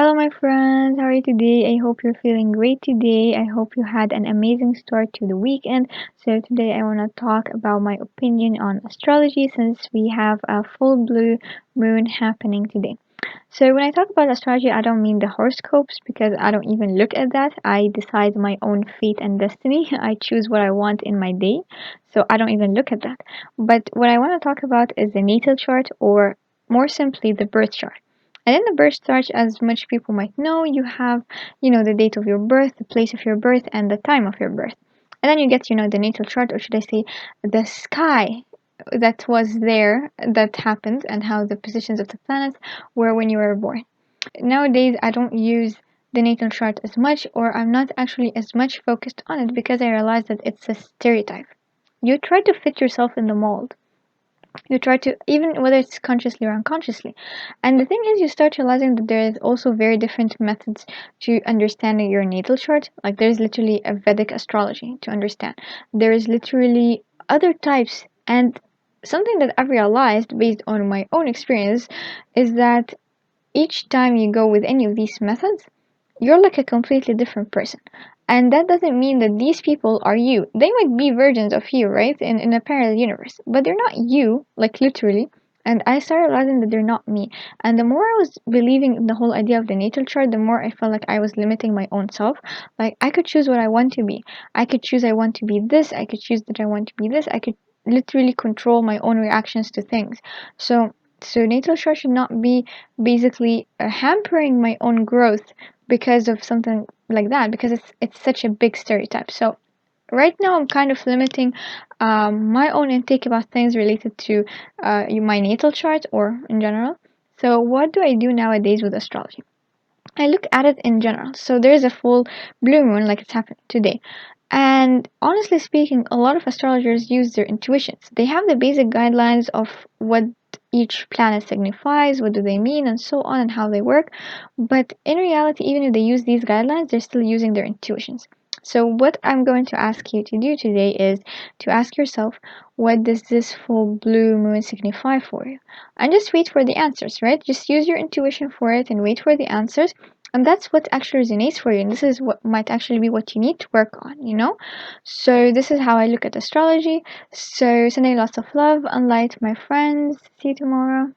Hello, my friends. How are you today? I hope you're feeling great today. I hope you had an amazing start to the weekend. So, today I want to talk about my opinion on astrology since we have a full blue moon happening today. So, when I talk about astrology, I don't mean the horoscopes because I don't even look at that. I decide my own fate and destiny. I choose what I want in my day. So, I don't even look at that. But what I want to talk about is the natal chart, or more simply, the birth chart. And in the birth chart, as much people might know, you have, the date of your birth, the place of your birth, and the time of your birth. And then you get, the natal chart, or should I say, the sky that was there, that happened, and how the positions of the planets were when you were born. Nowadays, I don't use the natal chart as much, or I'm not actually as much focused on it because I realize that it's a stereotype. You try to fit yourself in the mold. You try to, even whether it's consciously or unconsciously. And the thing is, you start realizing that there is also very different methods to understanding your natal chart. Like, there's literally a Vedic astrology to understand. There is literally other types. And something that I've realized based on my own experience is that each time you go with any of these methods, you're like a completely different person. And that doesn't mean that these people are you. They might be versions of you, right? In a parallel universe. But they're not you, like literally. And I started realizing that they're not me. And the more I was believing in the whole idea of the natal chart, the more I felt like I was limiting my own self. Like, I could choose what I want to be. I could choose I want to be this. I could choose that I want to be this. I could literally control my own reactions to things. So natal chart should not be basically hampering my own growth because of something like that, because it's such a big stereotype. So right now I'm kind of limiting my own intake about things related to my natal chart or in general. So what do I do nowadays with astrology? I look at it in general. So there's a full blue moon like it's happening today. And honestly speaking, a lot of astrologers use their intuitions. They have the basic guidelines of what each planet signifies, what do they mean, and so on, and how they work. But in reality, even if they use these guidelines, they're still using their intuitions. So what I'm going to ask you to do today is to ask yourself, what does this full blue moon signify for you? And just wait for the answers, right? Just use your intuition for it and wait for the answers. And that's what actually resonates for you. And this is what might actually be what you need to work on. So this is how I look at astrology. So sending lots of love and light, my friends. See you tomorrow.